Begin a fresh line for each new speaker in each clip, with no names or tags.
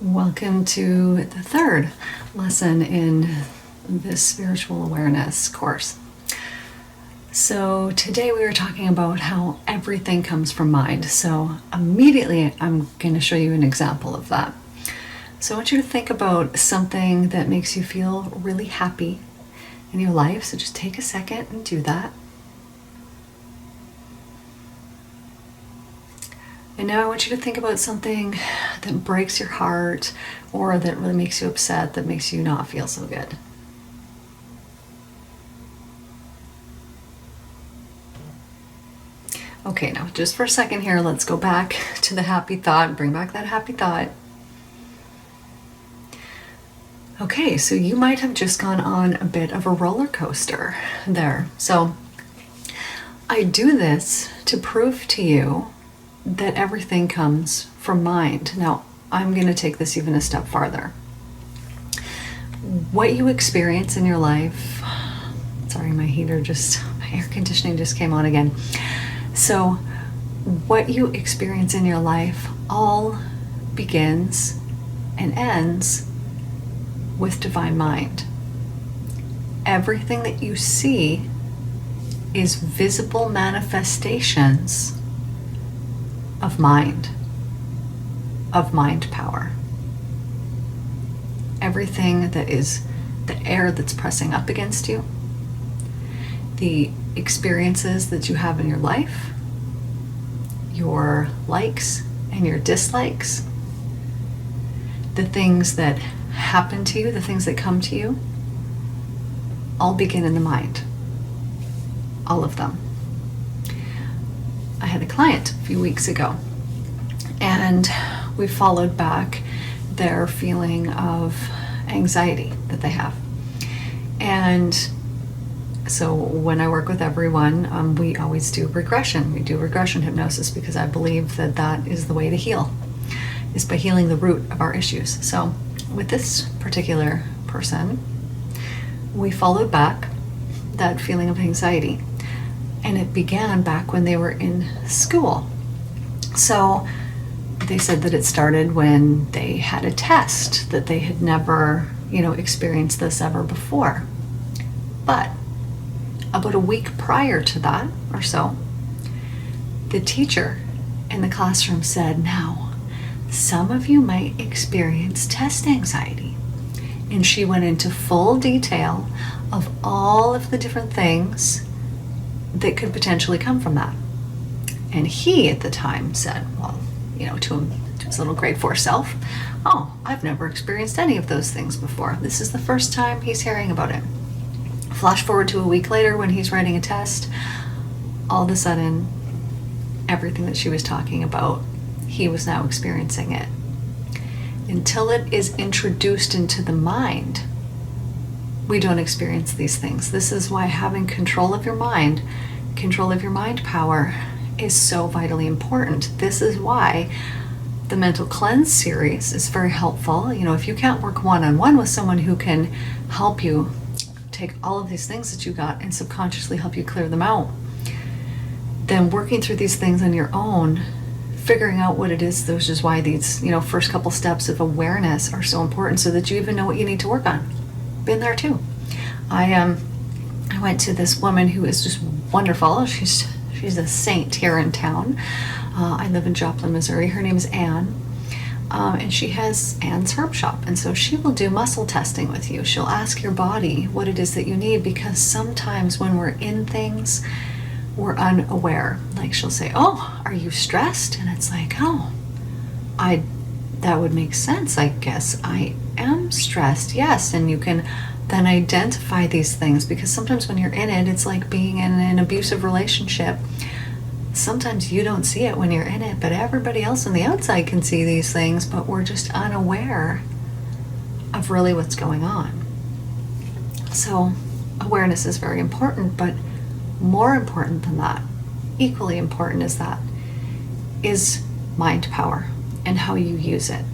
Welcome to the third lesson in this spiritual awareness course. So today we were talking about how everything comes from mind. So immediately I'm going to show you an example of that. So I want you to think about something that makes you feel really happy in your life. So just take a second and do that. And now I want you to think about something that breaks your heart or that really makes you upset, that makes you not feel so good. Okay, now just for a second here, let's go back to the happy thought, bring back that happy thought. Okay, so you might have just gone on a bit of a roller coaster there. So I do this to prove to you that everything comes from mind. Now, I'm going to take this even a step farther. What you experience in your life, sorry, my air conditioning just came on again. So, what you experience in your life all begins and ends with divine mind. Everything that you see is visible manifestations of mind power. Everything that is the air that's pressing up against you, the experiences that you have in your life, your likes and your dislikes, the things that happen to you, the things that come to you, all begin in the mind. All of them. I had a client a few weeks ago, and we followed back their feeling of anxiety that they have. And so when I work with everyone, we always do regression. We do regression hypnosis because I believe that that is the way to heal, is by healing the root of our issues. So with this particular person, we followed back that feeling of anxiety. And it began back when they were in school. So they said that it started when they had a test, that they had never, experienced this ever before. But about a week prior to that or so, the teacher in the classroom said, now, some of you might experience test anxiety. And she went into full detail of all of the different things that could potentially come from that. And he at the time said, well, to his little grade 4 self, oh, I've never experienced any of those things before. This is the first time he's hearing about it. Flash forward to a week later when he's writing a test, all of a sudden, everything that she was talking about, he was now experiencing it. Until it is introduced into the mind, we don't experience these things. This is why having control of your mind power is so vitally important. This is why the Mental Cleanse series is very helpful. If you can't work one-on-one with someone who can help you take all of these things that you got and subconsciously help you clear them out, then working through these things on your own, figuring out what it is, which is why these, first couple steps of awareness are so important, so that you even know what you need to work on. Been there too. I went to this woman who is just wonderful. She's a saint here in town. I live in Joplin, Missouri. Her name is Anne. And she has Anne's Herb Shop. And so she will do muscle testing with you. She'll ask your body what it is that you need, because sometimes when we're in things, we're unaware. Like she'll say, oh, are you stressed? And it's like, oh, that would make sense. I guess I am stressed. Yes. And you can then identify these things, because sometimes when you're in it, it's like being in an abusive relationship. Sometimes you don't see it when you're in it, but everybody else on the outside can see these things, but we're just unaware of really what's going on. So awareness is very important, but more important than that, equally important as that, is mind power and how you use it.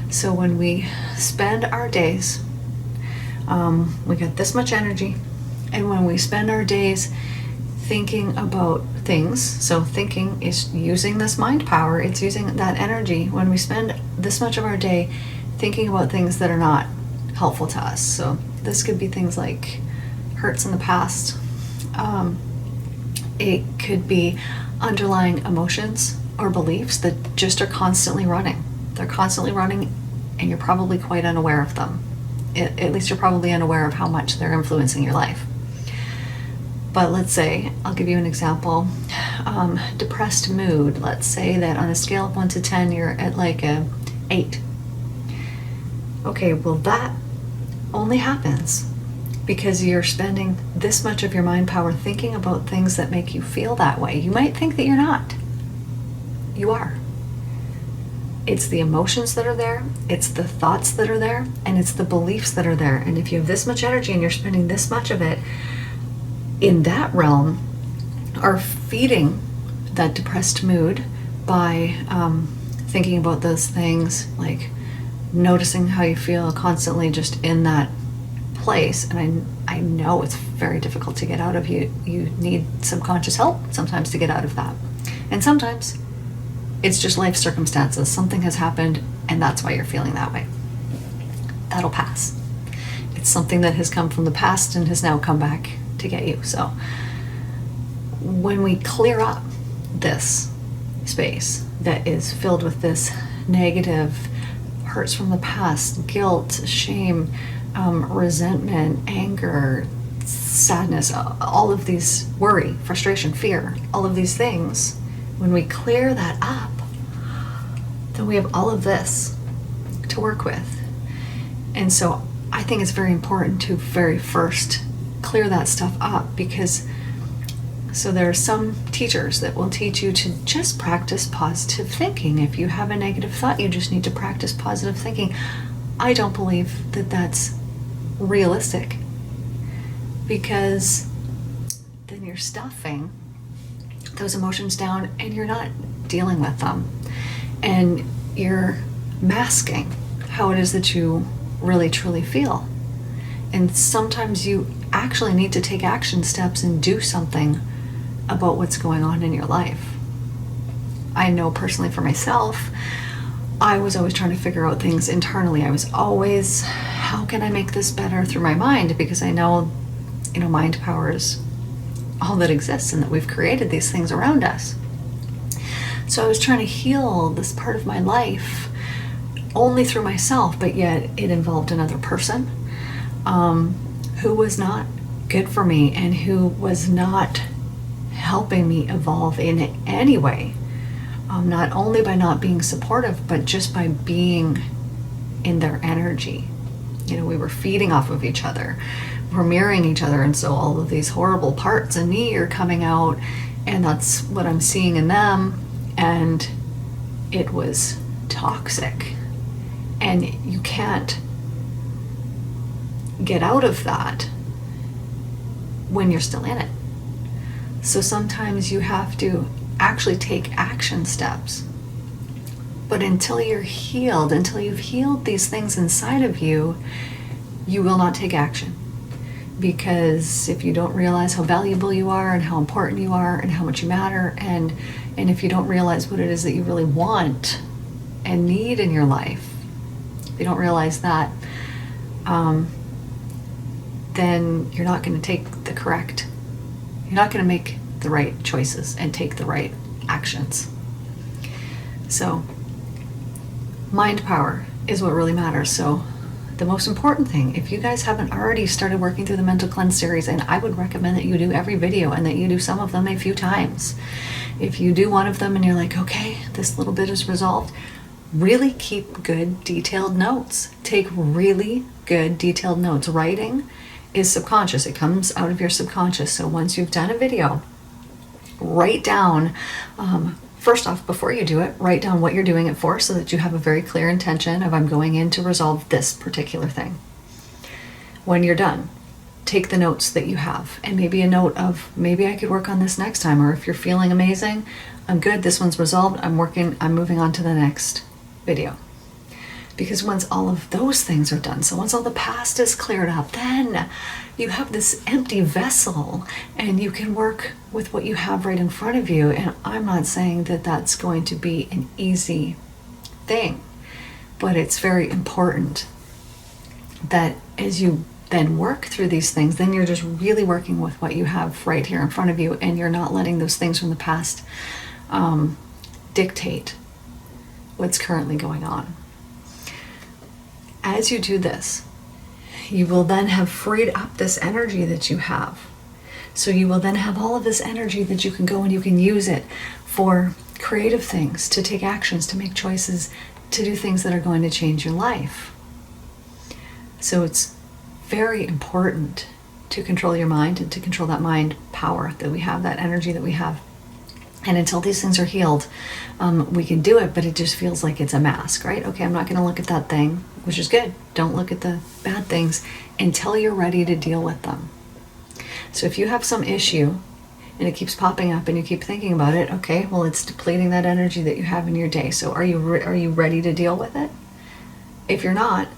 So when we spend our days, we got this much energy, and when we spend our days thinking about things, so thinking is using this mind power, it's using that energy. When we spend this much of our day thinking about things that are not helpful to us. So this could be things like hurts in the past. It could be underlying emotions or beliefs that just are constantly running. They're constantly running, and you're probably quite unaware of them. At least you're probably unaware of how much they're influencing your life. But let's say, I'll give you an example, depressed mood. Let's say that on a scale of 1 to 10, you're at like a 8. Okay, well that only happens because you're spending this much of your mind power thinking about things that make you feel that way. You might think that you're not. You are. It's the emotions that are there, it's the thoughts that are there, and it's the beliefs that are there. And if you have this much energy and you're spending this much of it in that realm, are feeding that depressed mood by thinking about those things, like noticing how you feel constantly just in that place. And I know it's very difficult to get out of. You need subconscious help sometimes to get out of that. And sometimes it's just life circumstances. Something has happened and that's why you're feeling that way. That'll pass. It's something that has come from the past and has now come back to get you. So when we clear up this space that is filled with this negative hurts from the past, guilt, shame, resentment, anger, sadness, all of these, worry, frustration, fear, all of these things, when we clear that up, then we have all of this to work with. And so I think it's very important to very first clear that stuff up, because so there are some teachers that will teach you to just practice positive thinking. If you have a negative thought, you just need to practice positive thinking. I don't believe that that's realistic, because then you're stuffing those emotions down and you're not dealing with them, and you're masking how it is that you really truly feel. And sometimes you actually need to take action steps and do something about what's going on in your life. I know personally for myself, I was always trying to figure out things internally. I was always, how can I make this better through my mind? Because I know, mind power is all that exists and that we've created these things around us. So I was trying to heal this part of my life only through myself, but yet it involved another person who was not good for me and who was not helping me evolve in any way. Not only by not being supportive, but just by being in their energy. We were feeding off of each other. We're mirroring each other, and so all of these horrible parts in me are coming out, and that's what I'm seeing in them, and it was toxic. And you can't get out of that when you're still in it. So sometimes you have to actually take action steps. But until you're healed, until you've healed these things inside of you, you will not take action. Because if you don't realize how valuable you are and how important you are and how much you matter, and if you don't realize what it is that you really want and need in your life, if you don't realize that, then you're not going to you're not going to make the right choices and take the right actions. So mind power is what really matters. So the most important thing, if you guys haven't already started working through the Mental Cleanse series, and I would recommend that you do every video and that you do some of them a few times. If you do one of them and you're like, okay, this little bit is resolved, really keep good detailed notes. Take really good detailed notes. Writing is subconscious. It comes out of your subconscious. So once you've done a video, write down, first off, before you do it, write down what you're doing it for, so that you have a very clear intention of, I'm going in to resolve this particular thing. When you're done, take the notes that you have, and maybe a note of, maybe I could work on this next time, or if you're feeling amazing, I'm good, this one's resolved, I'm moving on to the next video. Because once all of those things are done, so once all the past is cleared up, then you have this empty vessel and you can work with what you have right in front of you. And I'm not saying that that's going to be an easy thing. But it's very important that as you then work through these things, then you're just really working with what you have right here in front of you, and you're not letting those things from the past dictate what's currently going on. As you do this, you will then have freed up this energy that you have. So you will then have all of this energy that you can go and you can use it for creative things, to take actions, to make choices, to do things that are going to change your life. So it's very important to control your mind and to control that mind power that we have, that energy that we have. And until these things are healed, we can do it, but it just feels like it's a mask, right? Okay, I'm not going to look at that thing, which is good. Don't look at the bad things until you're ready to deal with them. So if you have some issue and it keeps popping up and you keep thinking about it, okay, well, it's depleting that energy that you have in your day. So are you ready to deal with it? If you're not,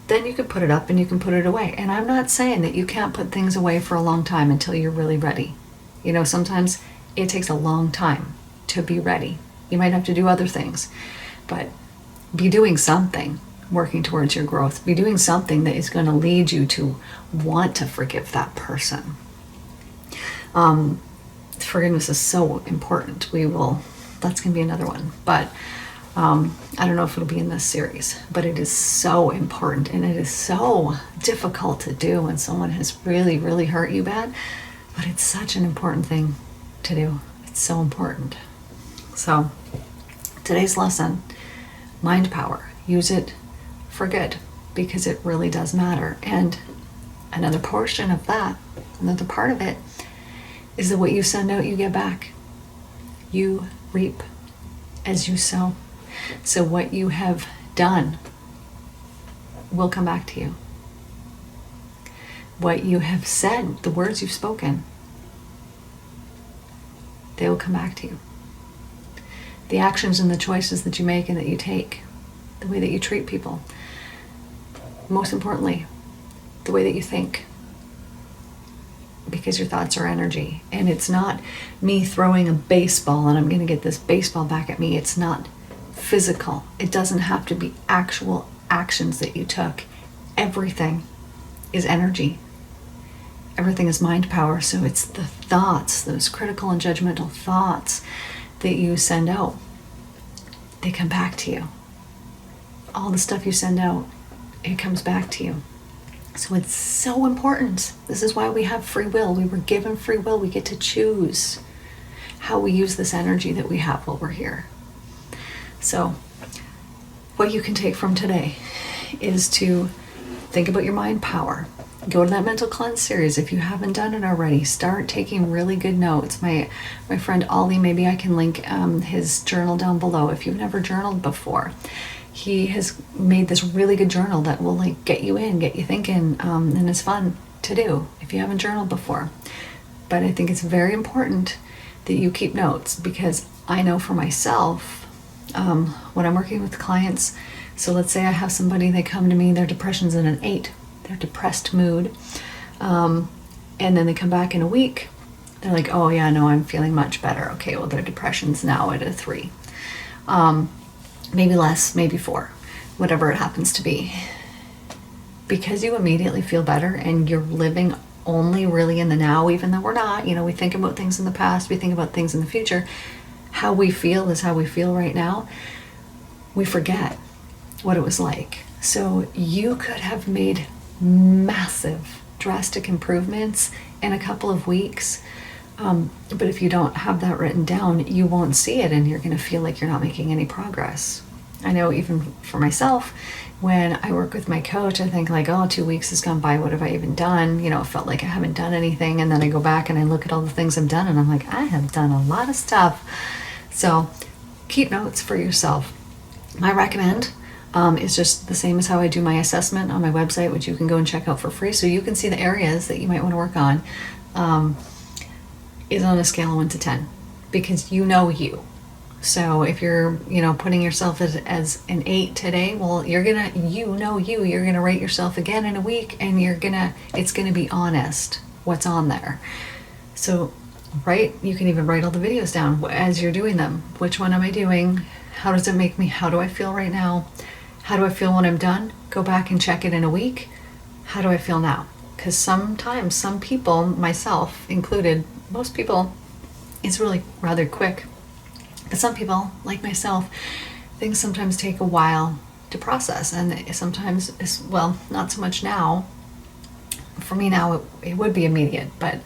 then you can put it up and you can put it away. And I'm not saying that you can't put things away for a long time until you're really ready. You know, sometimes it takes a long time to be ready. You might have to do other things, but be doing something working towards your growth. Be doing something that is going to lead you to want to forgive that person. Forgiveness is so important. That's going to be another one, but I don't know if it'll be in this series, but it is so important, and it is so difficult to do when someone has really, really hurt you bad, but it's such an important thing to do. It's so important. So today's lesson, mind power, use it for good, because it really does matter. And another portion of that, another part of it, is that what you send out, you get back. You reap as you sow. So what you have done will come back to you. What you have said, the words you've spoken, they will come back to you. The actions and the choices that you make and that you take, the way that you treat people, most importantly, the way that you think, because your thoughts are energy. And it's not me throwing a baseball and I'm going to get this baseball back at me. It's not physical. It doesn't have to be actual actions that you took. Everything is energy. Everything is mind power. So it's the thoughts, those critical and judgmental thoughts that you send out, they come back to you. All the stuff you send out, it comes back to you. So it's so important. This is why we have free will. We were given free will. We get to choose how we use this energy that we have while we're here. So what you can take from today is to think about your mind power. Go to that mental cleanse series if you haven't done it already. Start taking really good notes. My friend Ollie, maybe I can link his journal down below if you've never journaled before. He has made this really good journal that will get you in, get you thinking, and it's fun to do if you haven't journaled before. But I think it's very important that you keep notes, because I know for myself, when I'm working with clients, so let's say I have somebody, they come to me, their depression's in an 8, their depressed mood, and then they come back in a week, they're like, oh yeah, no, I'm feeling much better. Okay, well, their depression's now at a 3. Maybe less, maybe 4, whatever it happens to be. Because you immediately feel better and you're living only really in the now, even though we're not, we think about things in the past, we think about things in the future. How we feel is how we feel right now. We forget what it was like. So you could have made massive, drastic improvements in a couple of weeks. But if you don't have that written down, you won't see it, and you're going to feel like you're not making any progress. I know even for myself, when I work with my coach, I think 2 weeks has gone by. What have I even done? It felt like I haven't done anything. And then I go back and I look at all the things I've done and I'm like, I have done a lot of stuff. So keep notes for yourself. My recommend is just the same as how I do my assessment on my website, which you can go and check out for free. So you can see the areas that you might want to work on. Is on a scale of 1 to 10, because you. So if you're, putting yourself as an 8 today, well, you're gonna rate yourself again in a week, and it's gonna be honest what's on there. So, you can even write all the videos down as you're doing them. Which one am I doing? How does it make me? How do I feel right now? How do I feel when I'm done? Go back and check it in a week. How do I feel now? Because sometimes some people, myself included, most people, it's really rather quick. But some people, like myself, things sometimes take a while to process. And sometimes, well, not so much now. For me now, it would be immediate. But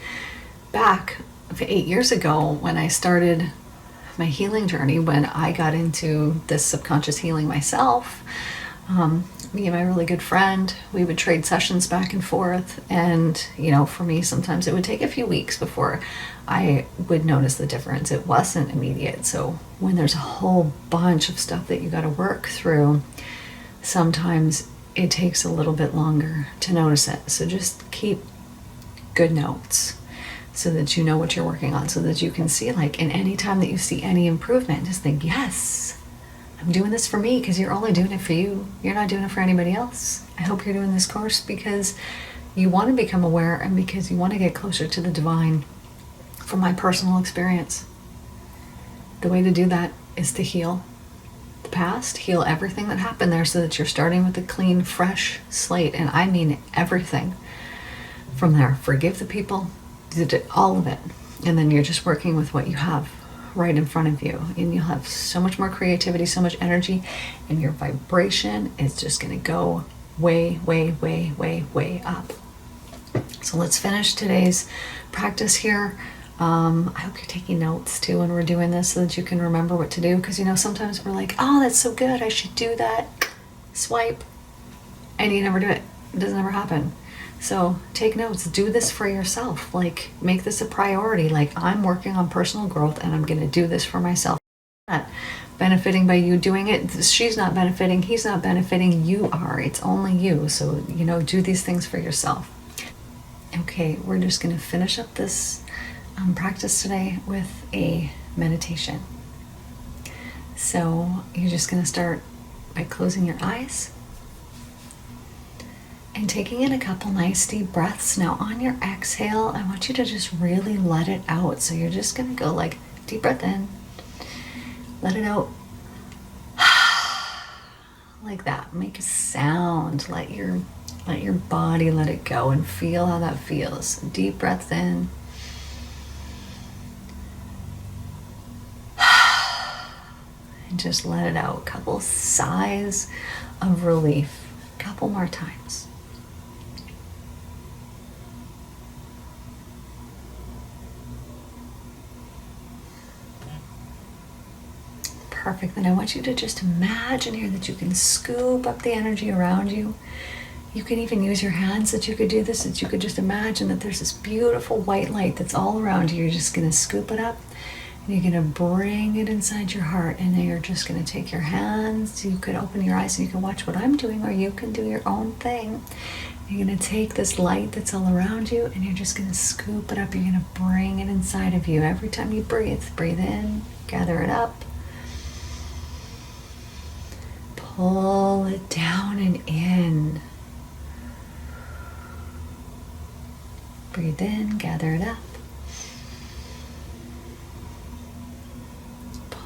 back 8 years ago, when I started my healing journey, when I got into this subconscious healing myself, me and my really good friend, we would trade sessions back and forth. And, for me, sometimes it would take a few weeks before I would notice the difference. It wasn't immediate. So when there's a whole bunch of stuff that you got to work through, sometimes it takes a little bit longer to notice it. So just keep good notes so that you know what you're working on, so that you can see, like, in any time that you see any improvement, just think, yes, I'm doing this for me, because you're only doing it for you. You're not doing it for anybody else. I hope you're doing this course because you want to become aware and because you want to get closer to the divine. From my personal experience, the way to do that is to heal the past, heal everything that happened there, so that you're starting with a clean, fresh slate. And I mean everything from there. Forgive the people, did all of it. And then you're just working with what you have right in front of you. And you'll have so much more creativity, so much energy, and your vibration is just going to go way, way, way, way, way up. So let's finish today's practice here. I hope you're taking notes too when we're doing this, so that you can remember what to do. Because sometimes we're like, oh, that's so good, I should do that. Swipe. And you never do it. It doesn't ever happen. So take notes. Do this for yourself. Like, make this a priority. Like, I'm working on personal growth and I'm going to do this for myself. Not benefiting by you doing it. She's not benefiting. He's not benefiting. You are. It's only you. So, do these things for yourself. Okay, we're just going to finish up this practice today with a meditation. So you're just going to start by closing your eyes and taking in a couple nice deep breaths. Now on your exhale, I want you to just really let it out. So you're just going to go like deep breath in, let it out like that. Make a sound. Let your body let it go and feel how that feels. Deep breath in. And just let it out. A couple sighs of relief. A couple more times. Perfect. Then I want you to just imagine here that you can scoop up the energy around you. You can even use your hands that you could do this, that you could just imagine that there's this beautiful white light that's all around you. You're just going to scoop it up. You're going to bring it inside your heart, and then you're just going to take your hands. You could open your eyes and you can watch what I'm doing, or you can do your own thing. You're going to take this light that's all around you, and you're just going to scoop it up. You're going to bring it inside of you. Every time you breathe in, gather it up. Pull it down and in. Breathe in, gather it up.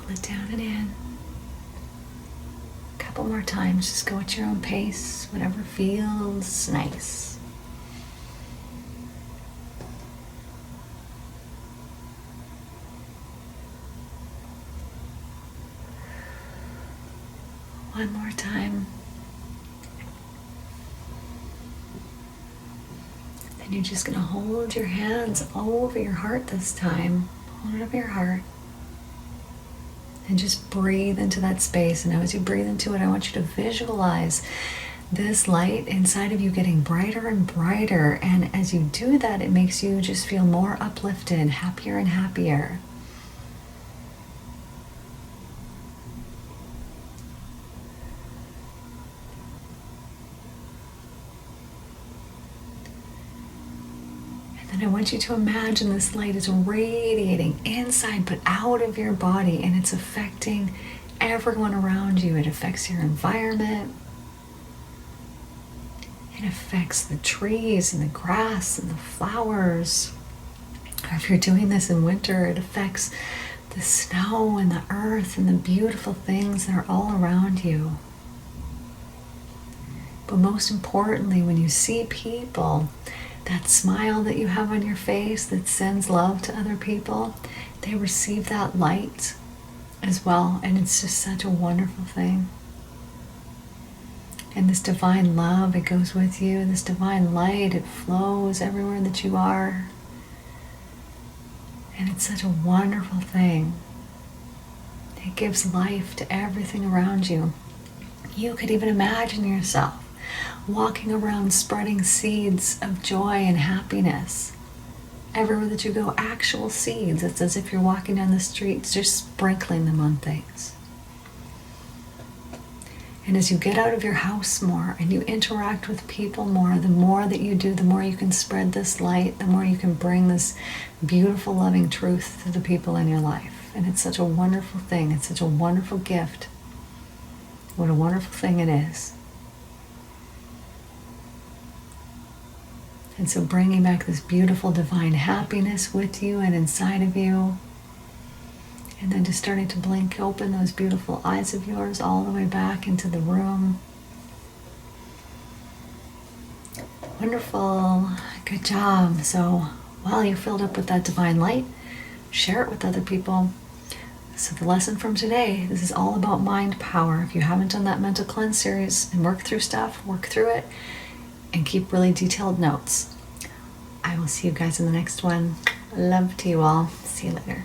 It down and in. A couple more times. Just go at your own pace, whatever feels nice. One more time. Then you're just going to hold your hands over your heart this time. Hold it over your heart. And just breathe into that space. And now as you breathe into it, I want you to visualize this light inside of you getting brighter and brighter. And as you do that, it makes you just feel more uplifted, happier and happier. And I want you to imagine this light is radiating inside but out of your body, and it's affecting everyone around you. It affects your environment. It affects the trees and the grass and the flowers. Or if you're doing this in winter, it affects the snow and the earth and the beautiful things that are all around you. But most importantly, when you see people, that smile that you have on your face that sends love to other people, they receive that light as well. And it's just such a wonderful thing. And this divine love, it goes with you. This divine light, it flows everywhere that you are. And it's such a wonderful thing. It gives life to everything around you. You could even imagine yourself walking around spreading seeds of joy and happiness. Everywhere that you go, actual seeds. It's as if you're walking down the streets, just sprinkling them on things. And as you get out of your house more and you interact with people more, the more that you do, the more you can spread this light, the more you can bring this beautiful, loving truth to the people in your life. And it's such a wonderful thing. It's such a wonderful gift. What a wonderful thing it is. And so bringing back this beautiful divine happiness with you and inside of you. And then just starting to blink open those beautiful eyes of yours all the way back into the room. Wonderful. Good job. So while you're filled up with that divine light, share it with other people. So the lesson from today, this is all about mind power. If you haven't done that mental cleanse series and work through stuff, work through it and keep really detailed notes. I will see you guys in the next one. Love to you all. See you later.